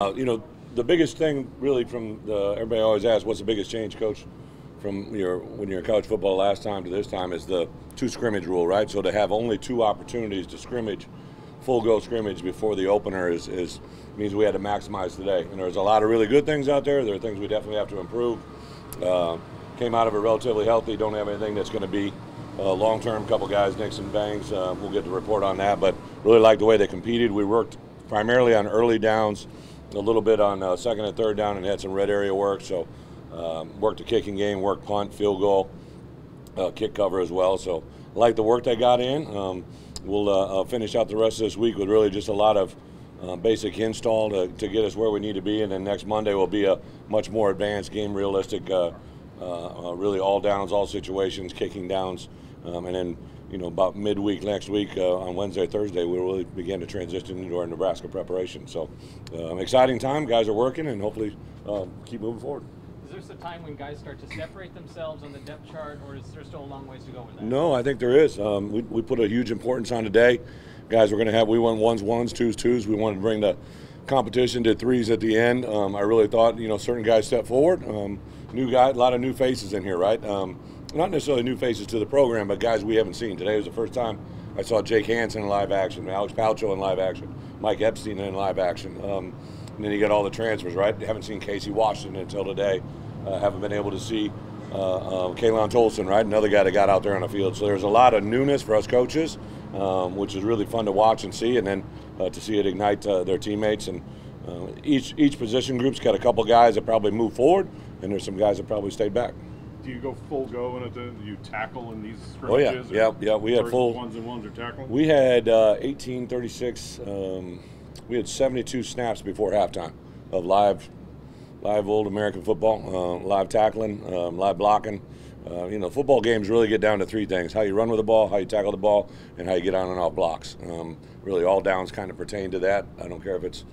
The biggest thing really everybody always asks, what's the biggest change, Coach, from when you're in college football last time to this time is the two scrimmage rule, right? So to have only two opportunities to scrimmage, full go scrimmage before the opener means we had to maximize today. And there's a lot of really good things out there. There are things we definitely have to improve. Came out of it relatively healthy. Don't have anything that's going to be long-term. Couple guys, nicks and bangs. We'll get the report on that, but really like the way they competed. We worked primarily on early downs, a little bit on second and third down, and had some red area work. So worked the kicking game, worked punt, field goal, kick cover as well. So like the work they got in. We'll finish out the rest of this week with really just a lot of basic install to get us where we need to be, and then next Monday will be a much more advanced game, realistic, really all downs, all situations, kicking downs, and then about midweek next week on Wednesday, Thursday, we'll really begin to transition into our Nebraska preparation. So exciting time. Guys are working and hopefully keep moving forward. Is there some time when guys start to separate themselves on the depth chart, or is there still a long ways to go with that? No, I think there is. We put a huge importance on today. Guys, we won ones, twos. We wanted to bring the competition to threes at the end. I really thought, certain guys stepped forward. New guy, a lot of new faces in here, right? Not necessarily new faces to the program, but guys we haven't seen. Today was the first time I saw Jake Hansen in live action, Alex Palcho in live action, Mike Epstein in live action. And then you got all the transfers, right? Haven't seen Casey Washington until today. Haven't been able to see Kalen Tolson, right? Another guy that got out there on the field. So there's a lot of newness for us coaches, which is really fun to watch and see, and then to see it ignite their teammates. And each position group's got a couple guys that probably move forward, and there's some guys that probably stayed back. Do you go full go in it? Do you tackle in these scrimmages? Oh yeah. We had full ones and ones are tackling. We had 1836. We had 72 snaps before halftime of live old American football, live tackling, live blocking. Football games really get down to three things: how you run with the ball, how you tackle the ball, and how you get on and off blocks. Really, all downs kind of pertain to that. I don't care if it's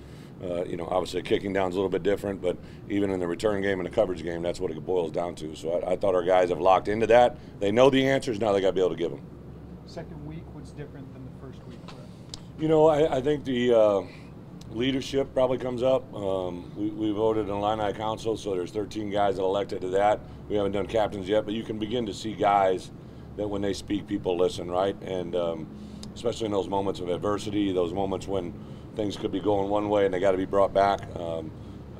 obviously kicking down's a little bit different, but even in the return game and the coverage game, that's what it boils down to. So I thought our guys have locked into that. They know the answers. Now they got to be able to give them. Second week, what's different than the first week? I think the leadership probably comes up. We voted in Illini Council, so there's 13 guys that elected to that. We haven't done captains yet, but you can begin to see guys that when they speak, people listen, right? And especially in those moments of adversity, those moments when things could be going one way and they got to be brought back.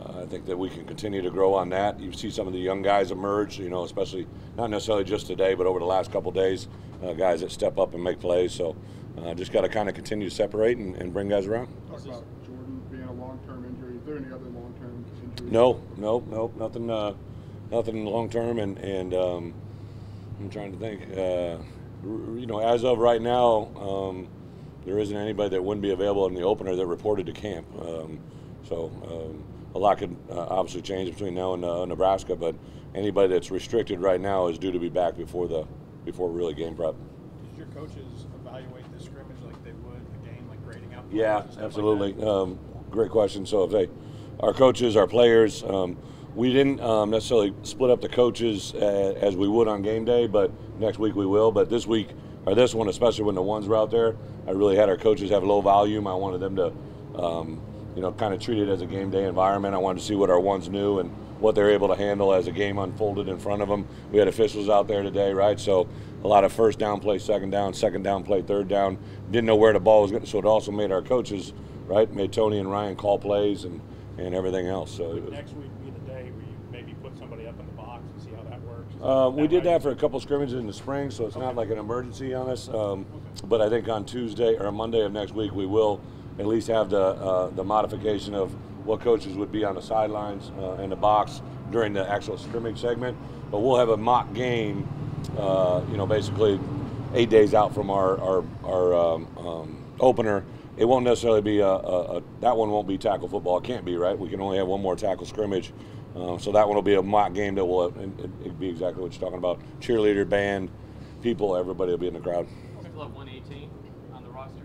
I think that we can continue to grow on that. You see some of the young guys emerge, especially not necessarily just today, but over the last couple of days, guys that step up and make plays. So just got to kind of continue to separate and bring guys around. Talk about Jordan being a long-term injury. Is there any other long-term injuries? No, nothing long-term, and I'm trying to think. As of right now, there isn't anybody that wouldn't be available in the opener that reported to camp. A lot could obviously change between now and Nebraska, but anybody that's restricted right now is due to be back before really game prep. Did your coaches evaluate the scrimmage like they would the game, like grading out? Yeah, absolutely. Great question. So our coaches, our players, we didn't necessarily split up the coaches as we would on game day, but next week we will. But this week, or this one, especially when the ones were out there, I really had our coaches have low volume. I wanted them to, kind of treat it as a game day environment. I wanted to see what our ones knew and what they're able to handle as the game unfolded in front of them. We had officials out there today, right? So a lot of first down play, second down play, third down. Didn't know where the ball was going, so it also made our coaches, right? Made Tony and Ryan call plays and everything else. So next week be the day where you maybe put somebody up in the box and see how that works. We did that for a couple scrimmages in the spring, so it's not like an emergency on us. But I think on Tuesday or Monday of next week, we will at least have the modification of what coaches would be on the sidelines in the box during the actual scrimmage segment. But we'll have a mock game, basically 8 days out from our opener. It won't necessarily be that one won't be tackle football. It can't be, right? We can only have one more tackle scrimmage. So that one will be a mock game that will it'll be exactly what you're talking about. Cheerleader, band, people, everybody will be in the crowd. We'll have 118 on the roster.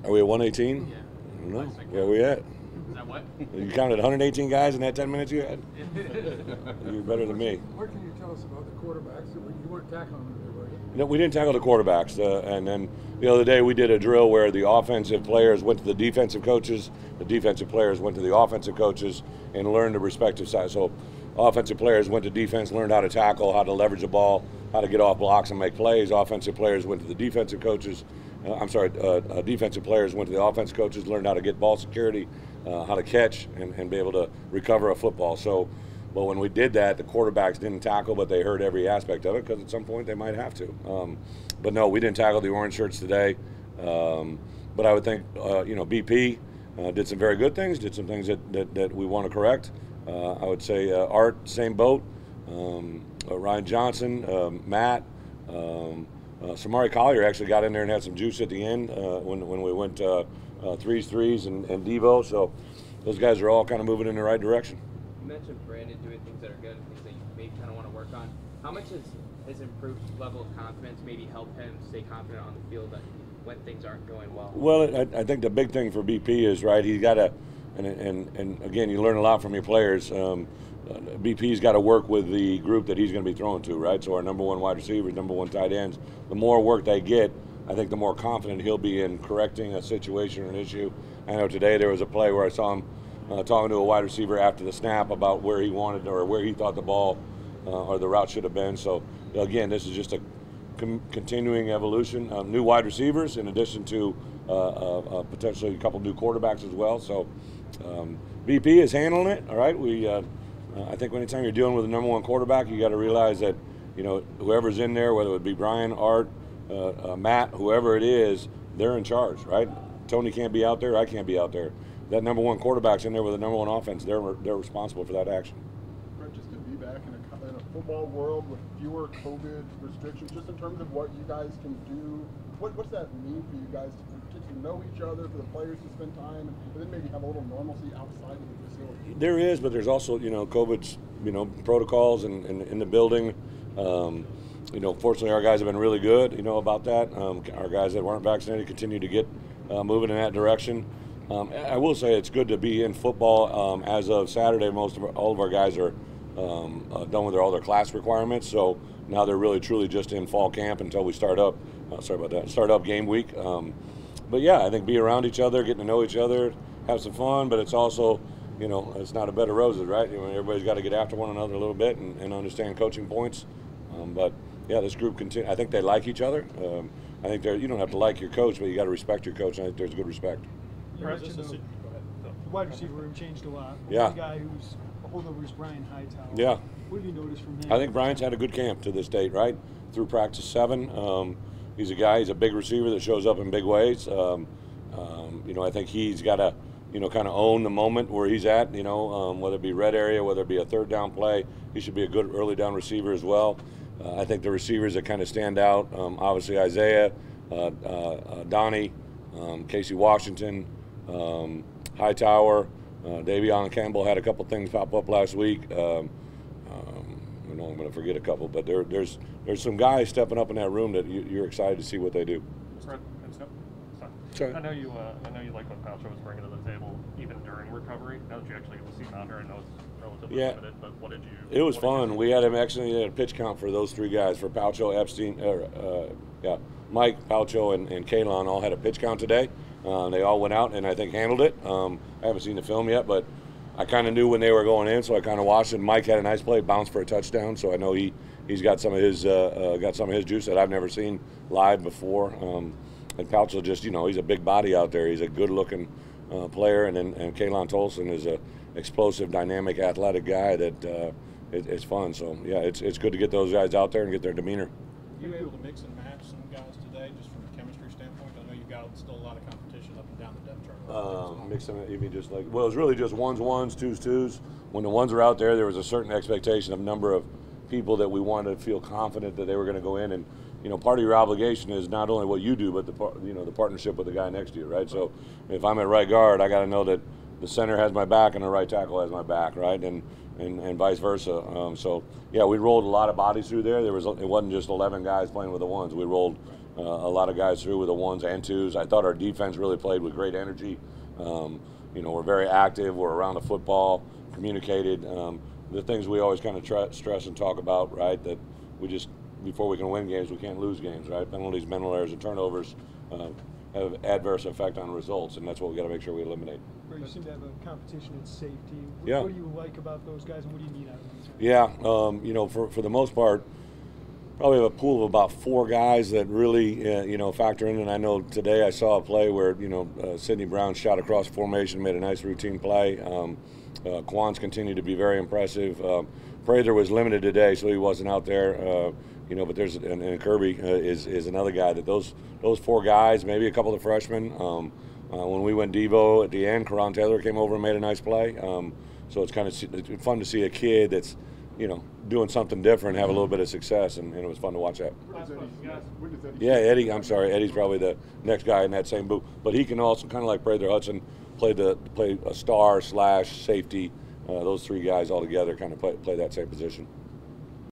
Are we at 118? Yeah. I don't know. Where are we at? Is that what? You counted 118 guys in that 10 minutes you had? You're better than me. What can you tell us about the quarterbacks? You weren't tackling them, were you? No, we didn't tackle the quarterbacks. And then the other day we did a drill where the offensive players went to the defensive coaches, the defensive players went to the offensive coaches, and learned the respective sides. So offensive players went to defense, learned how to tackle, how to leverage the ball, how to get off blocks and make plays. Offensive players went to the defensive coaches. Defensive players went to the offensive coaches, learned how to get ball security, how to catch, and be able to recover a football. So, but when we did that, the quarterbacks didn't tackle, but they heard every aspect of it because at some point they might have to. But no, we didn't tackle the orange shirts today. But I would think, BP did some very good things, did some things that we want to correct. I would say Art, same boat. Ryan Johnson, Matt, Samari Collier actually got in there and had some juice at the end when we went threes, and Devo. So those guys are all kind of moving in the right direction. You mentioned Brandon doing things that are good and things that you maybe kind of want to work on. How much has his improved level of confidence maybe helped him stay confident on the field when things aren't going well? Well, I think the big thing for BP is, right, he's got to, and again, you learn a lot from your players. BP's got to work with the group that he's going to be throwing to, right? So our number one wide receivers, number one tight ends, the more work they get, I think the more confident he'll be in correcting a situation or an issue. I know today there was a play where I saw him talking to a wide receiver after the snap about where he wanted or where he thought the ball or the route should have been. So again, this is just a continuing evolution. New wide receivers in addition to potentially a couple new quarterbacks as well. So BP is handling it. All right, I think anytime you're dealing with a number one quarterback, you got to realize that whoever's in there, whether it be Brian, Art, Matt, whoever it is, they're in charge, right? Tony can't be out there. I can't be out there. That number one quarterback's in there with the number one offense. They're responsible for that action. Brett, just to be back in a football world with fewer COVID restrictions, just in terms of what you guys can do, what's that mean for you guys to get to know each other, for the players to spend time, and then maybe have a little normalcy outside of the facility? There is, but there's also COVID's protocols and in the building. Fortunately, our guys have been really good, about that. Our guys that weren't vaccinated continue to get moving in that direction. I will say it's good to be in football. As of Saturday, all of our guys are done with all their class requirements. So now they're really truly just in fall camp until we start up. Start up game week. But yeah, I think be around each other, getting to know each other, have some fun. But it's also, it's not a bed of roses, right? Everybody's got to get after one another a little bit and understand coaching points. But yeah, this group I think they like each other. I think you don't have to like your coach, but you got to respect your coach. And I think there's good respect. Go ahead. The wide receiver room changed a lot. Yeah. One guy who's a holdover is Brian Hightower. Yeah. What have you noticed from him? I think Brian's had a good camp to this date, right? Through practice 7. He's a big receiver that shows up in big ways. I think he's got to, kind of own the moment where he's at, whether it be red area, whether it be a third down play. He should be a good early down receiver as well. I think the receivers that kind of stand out, obviously Isaiah, Donnie, Casey Washington, Hightower, Davion Campbell had a couple things pop up last week. I know I'm going to forget a couple, but there's some guys stepping up in that room that you're excited to see what they do. Sorry. I know you like what Palcho was bringing to the table even during recovery. Now that you actually get to see him out here, I know it's relatively limited, but what did you? It was fun. We had him actually had a pitch count for those 3 guys, for Palcho, Epstein, Mike, Palcho, and Kalon all had a pitch count today. They all went out and I think handled it. I haven't seen the film yet, but I kind of knew when they were going in, so I kind of watched it. Mike had a nice play, bounced for a touchdown, so I know he's got some of his juice that I've never seen live before. And Palcho just, he's a big body out there. He's a good-looking player, and Kalon Tolson is a explosive, dynamic, athletic guy that it's fun. So yeah, it's good to get those guys out there and get their demeanor. You were able to mix and match some guys today, just from a chemistry standpoint. I know you've got still a lot of competition up and down the depth chart. Mix them, you mean just like, well, it's really just ones, twos, twos. When the ones are out there, there was a certain expectation of number of people that we wanted to feel confident that they were going to go in. And part of your obligation is not only what you do, but the partnership with the guy next to you, right? So if I'm at right guard, I got to know that the center has my back and the right tackle has my back, right? And vice versa. So yeah, we rolled a lot of bodies through there. It wasn't just 11 guys playing with the ones. We rolled a lot of guys through with the ones and twos. I thought our defense really played with great energy. We're very active. We're around the football, communicated. The things we always kind of stress and talk about, right? That we just before we can win games, we can't lose games, right? Penalties, mental errors, and turnovers have adverse effect on results, and that's what we got to make sure we eliminate. Right, you seem to have a competition in safety. Yeah. What do you like about those guys, and what do you need out of them? Yeah, you know, for the most part, probably have a pool of about 4 guys that really, you know, factor in. And I know today I saw a play where, you know, Sidney Brown shot across formation, made a nice routine play. Quan's continued to be very impressive. Prather was limited today, so he wasn't out there. You know, but there's and Kirby is another guy that those 4 guys, maybe a couple of freshmen. When we went Devo at the end, Karan Taylor came over and made a nice play. So it's kind of fun to see a kid that's, you know, doing something different, have a little bit of success, and it was fun to watch that. Yeah, Eddie. I'm sorry, Eddie's probably the next guy in that same boot, but he can also, kind of like Prather Hudson, play a star / safety. Those 3 guys all together kind of play that same position.